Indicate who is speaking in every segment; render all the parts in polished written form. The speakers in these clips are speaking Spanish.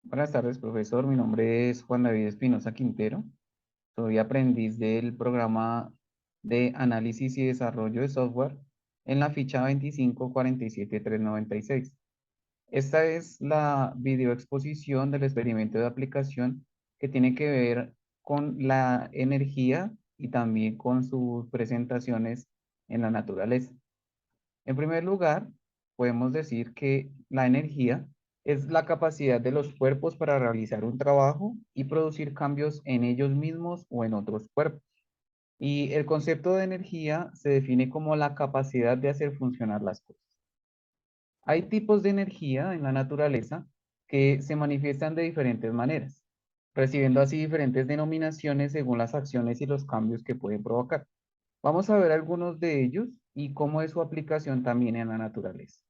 Speaker 1: Buenas tardes, profesor. Mi nombre es Juan David Espinosa Quintero. Soy aprendiz del programa de análisis y desarrollo de software en la ficha 2547396. Esta es la videoexposición del experimento de aplicación que tiene que ver con la energía y también con sus presentaciones en la naturaleza. En primer lugar, podemos decir que la energía es la capacidad de los cuerpos para realizar un trabajo y producir cambios en ellos mismos o en otros cuerpos. Y el concepto de energía se define como la capacidad de hacer funcionar las cosas. Hay tipos de energía en la naturaleza que se manifiestan de diferentes maneras, recibiendo así diferentes denominaciones según las acciones y los cambios que pueden provocar. Vamos a ver algunos de ellos y cómo es su aplicación también en la naturaleza.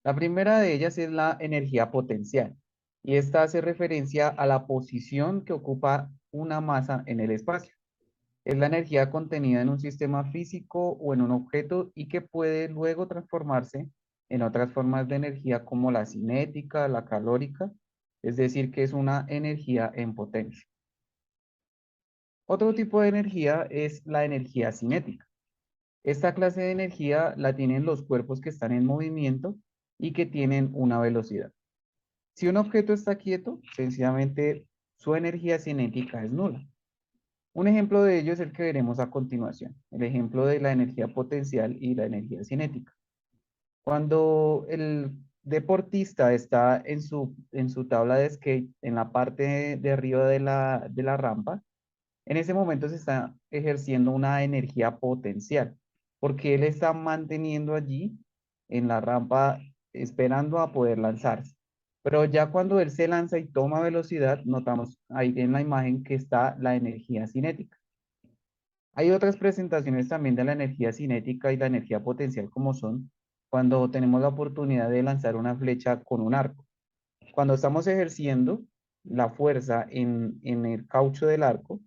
Speaker 1: La primera de ellas es la energía potencial, y esta hace referencia a la posición que ocupa una masa en el espacio. Es la energía contenida en un sistema físico o en un objeto y que puede luego transformarse en otras formas de energía como la cinética, la calórica, es decir, que es una energía en potencia. Otro tipo de energía es la energía cinética. Esta clase de energía la tienen los cuerpos que están en movimiento y que tienen una velocidad. Si un objeto está quieto, sencillamente su energía cinética es nula. Un ejemplo de ello es el que veremos a continuación, el ejemplo de la energía potencial y la energía cinética. Cuando el deportista está en su tabla de skate, en la parte de arriba de la rampa, en ese momento se está ejerciendo una energía potencial, porque él está manteniendo allí en la rampa esperando a poder lanzarse. Pero ya cuando él se lanza y toma velocidad, notamos ahí en la imagen que está la energía cinética. Hay otras presentaciones también de la energía cinética y la energía potencial como son cuando tenemos la oportunidad de lanzar una flecha con un arco. Cuando estamos ejerciendo la fuerza en el caucho del arco,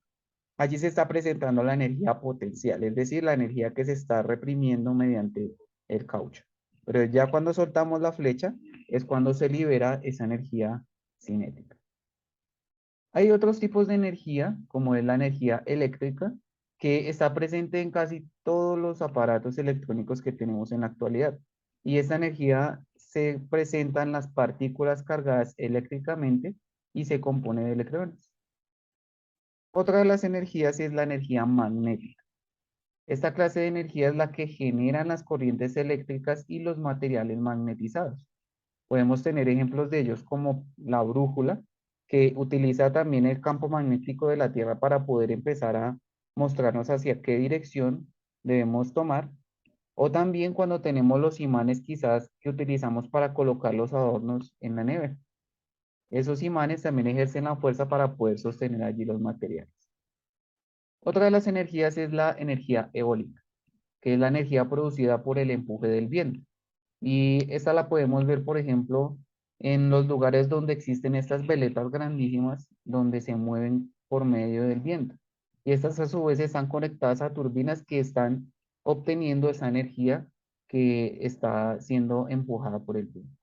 Speaker 1: allí se está presentando la energía potencial, es decir, la energía que se está reprimiendo mediante el caucho. Pero ya cuando soltamos la flecha es cuando se libera esa energía cinética. Hay otros tipos de energía, como es la energía eléctrica, que está presente en casi todos los aparatos electrónicos que tenemos en la actualidad. Y esta energía se presenta en las partículas cargadas eléctricamente y se compone de electrones. Otra de las energías es la energía magnética. Esta clase de energía es la que generan las corrientes eléctricas y los materiales magnetizados. Podemos tener ejemplos de ellos como la brújula, que utiliza también el campo magnético de la Tierra para poder empezar a mostrarnos hacia qué dirección debemos tomar. O también cuando tenemos los imanes quizás que utilizamos para colocar los adornos en la nevera. Esos imanes también ejercen la fuerza para poder sostener allí los materiales. Otra de las energías es la energía eólica, que es la energía producida por el empuje del viento. Y esta la podemos ver, por ejemplo, en los lugares donde existen estas veletas grandísimas, donde se mueven por medio del viento. Y estas a su vez están conectadas a turbinas que están obteniendo esa energía que está siendo empujada por el viento.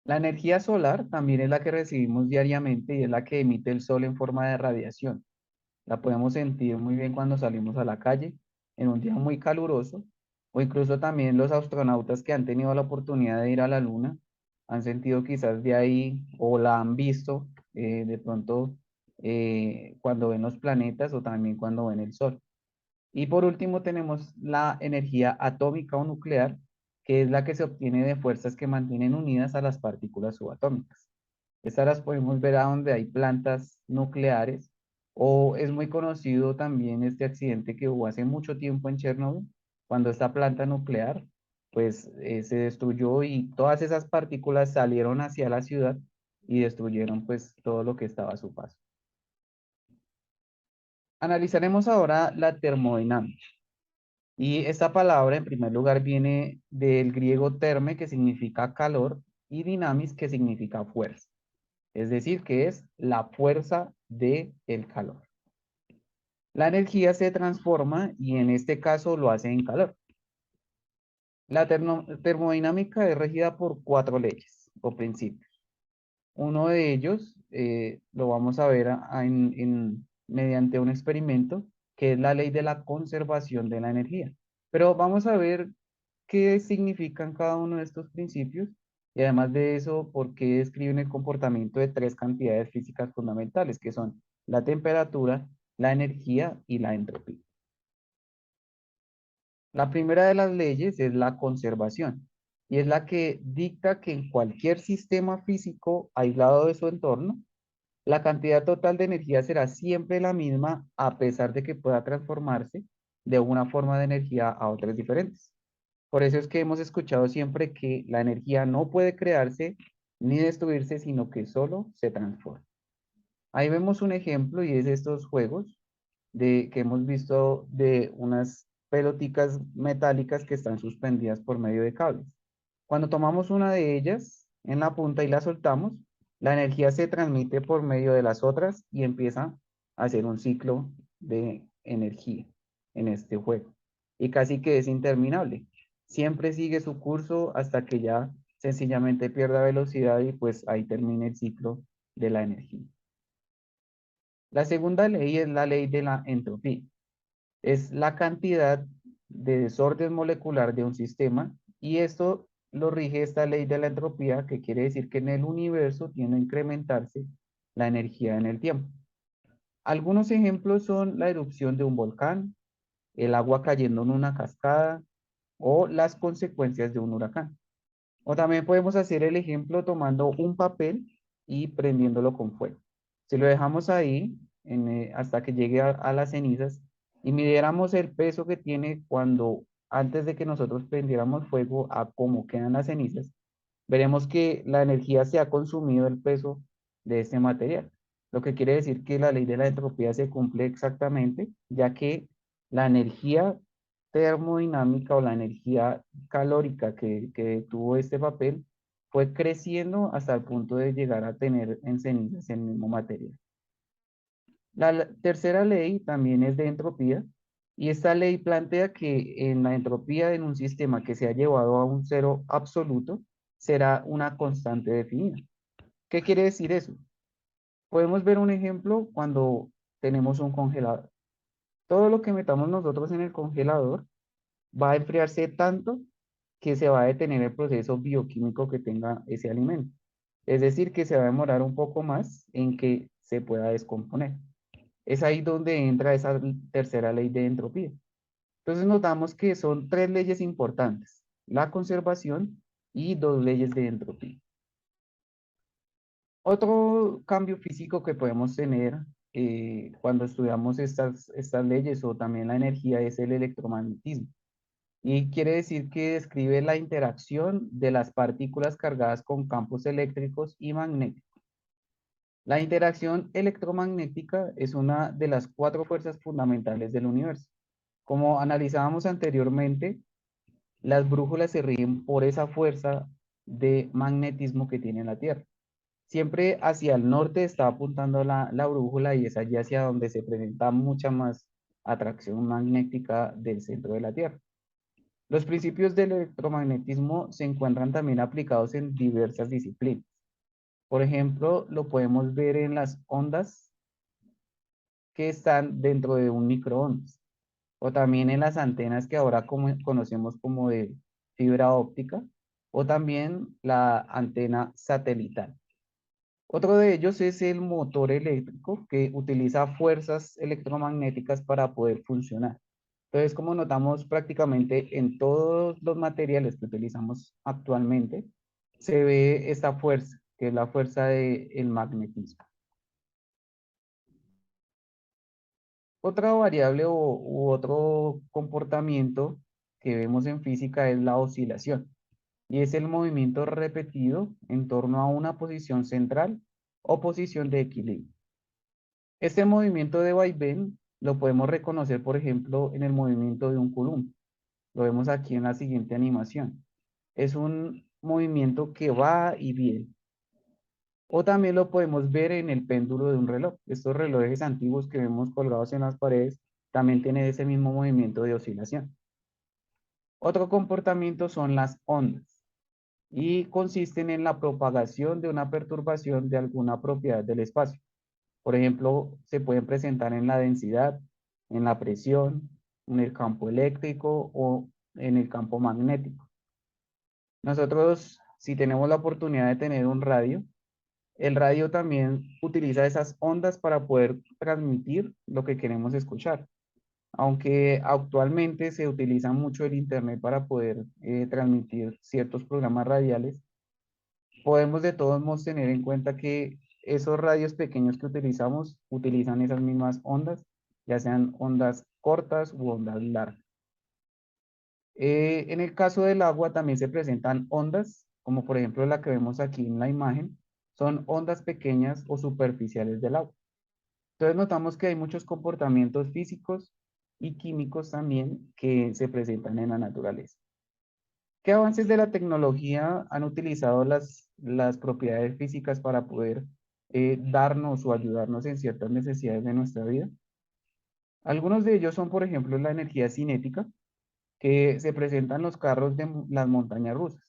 Speaker 1: La energía solar también es la que recibimos diariamente y es la que emite el sol en forma de radiación. La podemos sentir muy bien cuando salimos a la calle en un día muy caluroso, o incluso también los astronautas que han tenido la oportunidad de ir a la luna han sentido quizás de ahí o la han visto de pronto cuando ven los planetas o también cuando ven el sol. Y por último tenemos la energía atómica o nuclear, que es la que se obtiene de fuerzas que mantienen unidas a las partículas subatómicas. Estas las podemos ver a donde hay plantas nucleares, o es muy conocido también este accidente que hubo hace mucho tiempo en Chernobyl, cuando esta planta nuclear pues se destruyó y todas esas partículas salieron hacia la ciudad y destruyeron pues todo lo que estaba a su paso. Analizaremos ahora la termodinámica. Y esta palabra en primer lugar viene del griego terme, que significa calor, y dynamis, que significa fuerza. Es decir, que es la fuerza del calor. La energía se transforma y en este caso lo hace en calor. La termodinámica es regida por cuatro leyes. o principios. Uno de ellos lo vamos a ver mediante un experimento, que es la ley de la conservación de la energía. Pero vamos a ver qué significan cada uno de estos principios y además de eso, por qué describen el comportamiento de tres cantidades físicas fundamentales, que son la temperatura, la energía y la entropía. La primera de las leyes es la conservación y es la que dicta que en cualquier sistema físico aislado de su entorno, la cantidad total de energía será siempre la misma a pesar de que pueda transformarse de una forma de energía a otras diferentes. Por eso es que hemos escuchado siempre que la energía no puede crearse ni destruirse, sino que solo se transforma. Ahí vemos un ejemplo y es estos juegos que hemos visto de unas peloticas metálicas que están suspendidas por medio de cables. Cuando tomamos una de ellas en la punta y la soltamos, la energía se transmite por medio de las otras y empieza a hacer un ciclo de energía en este juego. Y casi que es interminable. Siempre sigue su curso hasta que ya sencillamente pierda velocidad y pues ahí termina el ciclo de la energía. La segunda ley es la ley de la entropía. Es la cantidad de desorden molecular de un sistema y esto lo rige esta ley de la entropía, que quiere decir que en el universo tiende a incrementarse la energía en el tiempo. Algunos ejemplos son la erupción de un volcán, el agua cayendo en una cascada o las consecuencias de un huracán. O también podemos hacer el ejemplo tomando un papel y prendiéndolo con fuego. Si lo dejamos ahí hasta que llegue a las cenizas y midiéramos el peso que tiene cuando antes de que nosotros prendiéramos fuego a cómo quedan las cenizas, veremos que la energía se ha consumido el peso de este material. Lo que quiere decir que la ley de la entropía se cumple exactamente, ya que la energía termodinámica o la energía calórica que tuvo este papel fue creciendo hasta el punto de llegar a tener en cenizas el mismo material. La tercera ley también es de entropía y esta ley plantea que en la entropía en un sistema que se ha llevado a un cero absoluto será una constante definida. ¿Qué quiere decir eso? Podemos ver un ejemplo cuando tenemos un congelador. Todo lo que metamos nosotros en el congelador va a enfriarse tanto que se va a detener el proceso bioquímico que tenga ese alimento. Es decir, que se va a demorar un poco más en que se pueda descomponer. Es ahí donde entra esa tercera ley de entropía. Entonces notamos que son tres leyes importantes: la conservación y dos leyes de entropía. Otro cambio físico que podemos tener cuando estudiamos estas leyes o también la energía es el electromagnetismo. Y quiere decir que describe la interacción de las partículas cargadas con campos eléctricos y magnéticos. La interacción electromagnética es una de las cuatro fuerzas fundamentales del universo. Como analizábamos anteriormente, las brújulas se rigen por esa fuerza de magnetismo que tiene la Tierra. Siempre hacia el norte está apuntando la brújula y es allí hacia donde se presenta mucha más atracción magnética del centro de la Tierra. Los principios del electromagnetismo se encuentran también aplicados en diversas disciplinas. Por ejemplo, lo podemos ver en las ondas que están dentro de un microondas, o también en las antenas que ahora conocemos como de fibra óptica, o también la antena satelital. Otro de ellos es el motor eléctrico, que utiliza fuerzas electromagnéticas para poder funcionar. Entonces, como notamos prácticamente en todos los materiales que utilizamos actualmente, se ve esta fuerza, que es la fuerza del magnetismo. Otra variable u otro comportamiento que vemos en física es la oscilación, y es el movimiento repetido en torno a una posición central o posición de equilibrio. Este movimiento de vaivén lo podemos reconocer, por ejemplo, en el movimiento de un columpio. Lo vemos aquí en la siguiente animación. Es un movimiento que va y viene. O también lo podemos ver en el péndulo de un reloj. Estos relojes antiguos que vemos colgados en las paredes también tienen ese mismo movimiento de oscilación. Otro comportamiento son las ondas. y consisten en la propagación de una perturbación de alguna propiedad del espacio. Por ejemplo, se pueden presentar en la densidad, en la presión, en el campo eléctrico o en el campo magnético. Nosotros, si tenemos la oportunidad de tener un radio, el radio también utiliza esas ondas para poder transmitir lo que queremos escuchar. Aunque actualmente se utiliza mucho el Internet para poder transmitir ciertos programas radiales, podemos de todos modos tener en cuenta que esos radios pequeños que utilizamos utilizan esas mismas ondas, ya sean ondas cortas u ondas largas. En el caso del agua también se presentan ondas, como por ejemplo la que vemos aquí en la imagen, son ondas pequeñas o superficiales del agua. Entonces notamos que hay muchos comportamientos físicos y químicos también que se presentan en la naturaleza. ¿Qué avances de la tecnología han utilizado las propiedades físicas para poder darnos o ayudarnos en ciertas necesidades de nuestra vida? Algunos de ellos son, por ejemplo, la energía cinética, que se presenta en los carros de las montañas rusas.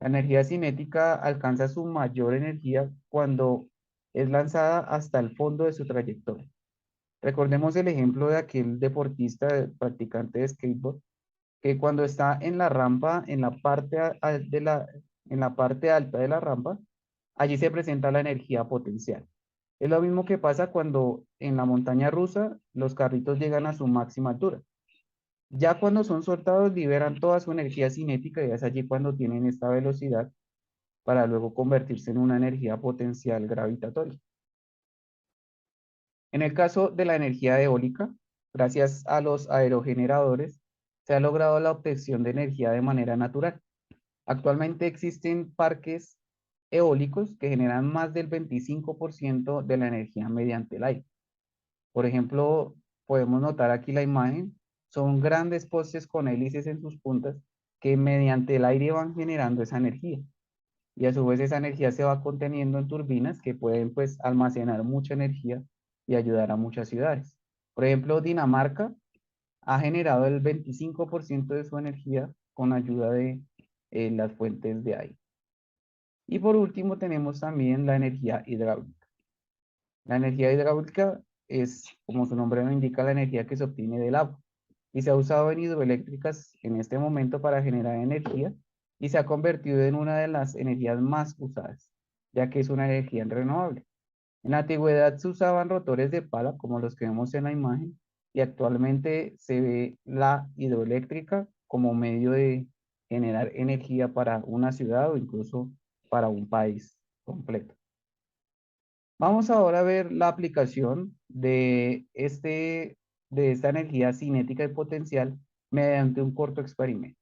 Speaker 1: La energía cinética alcanza su mayor energía cuando es lanzada hasta el fondo de su trayectoria. Recordemos el ejemplo de aquel deportista, practicante de skateboard, que cuando está en la rampa, en la parte alta de la rampa, allí se presenta la energía potencial. Es lo mismo que pasa cuando en la montaña rusa los carritos llegan a su máxima altura. Ya cuando son soltados liberan toda su energía cinética y es allí cuando tienen esta velocidad para luego convertirse en una energía potencial gravitatoria. En el caso de la energía eólica, gracias a los aerogeneradores, se ha logrado la obtención de energía de manera natural. Actualmente existen parques eólicos que generan más del 25% de la energía mediante el aire. Por ejemplo, podemos notar aquí la imagen, son grandes postes con hélices en sus puntas que mediante el aire van generando esa energía. Y a su vez esa energía se va conteniendo en turbinas que pueden pues almacenar mucha energía y ayudar a muchas ciudades. Por ejemplo, Dinamarca ha generado el 25% de su energía con ayuda de las fuentes de aire. Y por último tenemos también la energía hidráulica. La energía hidráulica es, como su nombre lo indica, la energía que se obtiene del agua y se ha usado en hidroeléctricas en este momento para generar energía y se ha convertido en una de las energías más usadas, ya que es una energía renovable. En la antigüedad se usaban rotores de pala, como los que vemos en la imagen, y actualmente se ve la hidroeléctrica como medio de generar energía para una ciudad o incluso para un país completo. Vamos ahora a ver la aplicación de esta energía cinética y potencial mediante un corto experimento.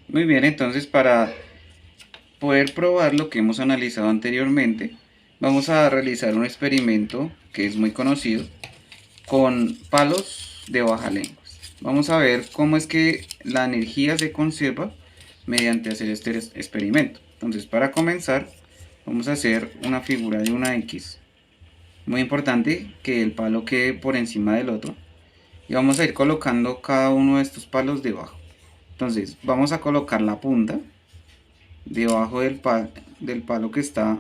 Speaker 2: Muy bien, entonces para poder probar lo que hemos analizado anteriormente, vamos a realizar un experimento que es muy conocido con palos de baja lenguas. Vamos a ver cómo es que la energía se conserva mediante hacer este experimento. Entonces, para comenzar, vamos a hacer una figura de una X. Muy importante que el palo quede por encima del otro. Y vamos a ir colocando cada uno de estos palos debajo. Entonces, vamos a colocar la punta debajo del palo que está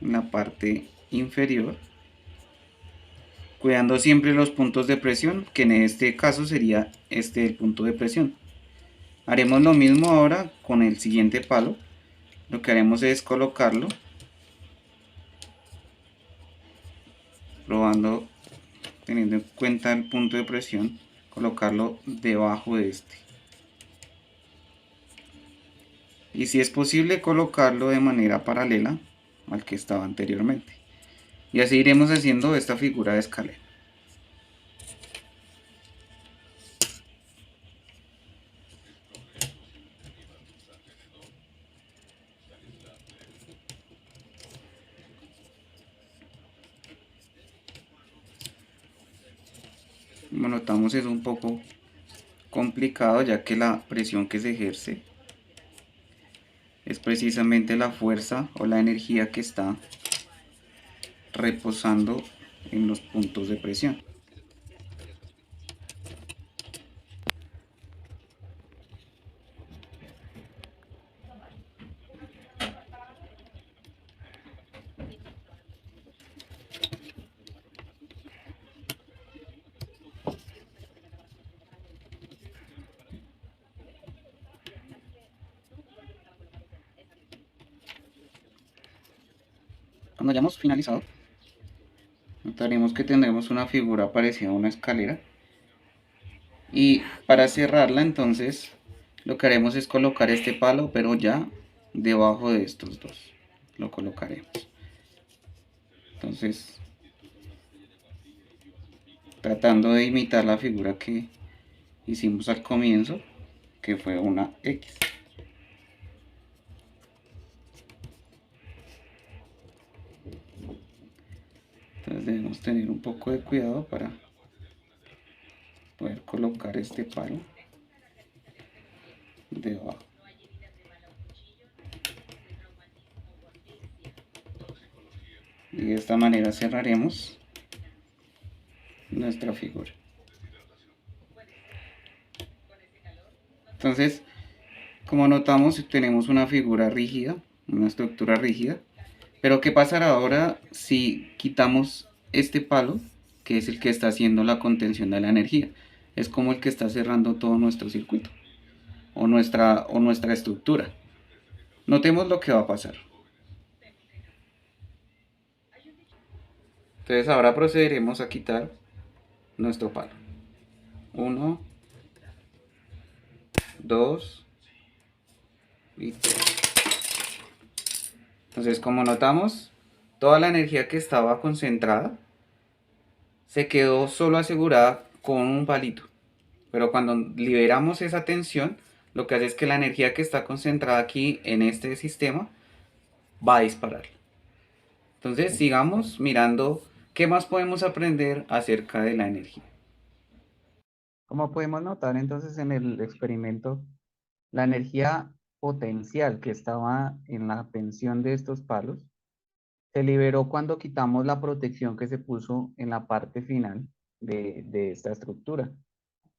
Speaker 2: en la parte inferior, cuidando siempre los puntos de presión, que en este caso sería este el punto de presión. Haremos lo mismo ahora con el siguiente palo. Lo que haremos es colocarlo, probando, teniendo en cuenta el punto de presión, colocarlo debajo de este. Y si es posible colocarlo de manera paralela al que estaba anteriormente. Y así iremos haciendo esta figura de escalera. Como notamos, es un poco complicado, ya que la presión que se ejerce es precisamente la fuerza o la energía que está reposando en los puntos de presión. Cuando hayamos finalizado, notaremos que tendremos una figura parecida a una escalera. Y para cerrarla, entonces, lo que haremos es colocar este palo, pero ya debajo de estos dos. Lo colocaremos. Entonces, tratando de imitar la figura que hicimos al comienzo, que fue una X. Entonces debemos tener un poco de cuidado para poder colocar este palo debajo. Y de esta manera cerraremos nuestra figura. Entonces, como notamos, tenemos una figura rígida, una estructura rígida. Pero ¿qué pasará ahora si quitamos este palo, que es el que está haciendo la contención de la energía? Es como el que está cerrando todo nuestro circuito o nuestra estructura. Notemos lo que va a pasar. Entonces ahora procederemos a quitar nuestro palo. 1, 2 y 3. Entonces, como notamos, toda la energía que estaba concentrada se quedó solo asegurada con un palito. Pero cuando liberamos esa tensión, lo que hace es que la energía que está concentrada aquí en este sistema va a disparar. Entonces, sigamos mirando qué más podemos aprender acerca de la energía.
Speaker 1: Como podemos notar entonces en el experimento, la energía potencial que estaba en la tensión de estos palos se liberó cuando quitamos la protección que se puso en la parte final de esta estructura.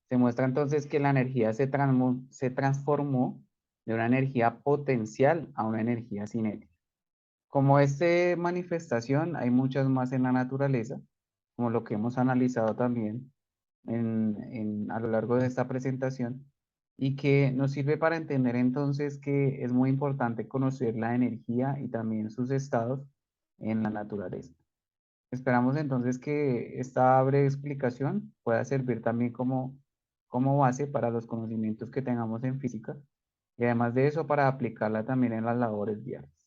Speaker 1: Se muestra entonces que la energía se transformó de una energía potencial a una energía cinética. Como esta manifestación, hay muchas más en la naturaleza, como lo que hemos analizado también a lo largo de esta presentación, y que nos sirve para entender entonces que es muy importante conocer la energía y también sus estados en la naturaleza. Esperamos entonces que esta breve explicación pueda servir también como base para los conocimientos que tengamos en física y además de eso para aplicarla también en las labores diarias.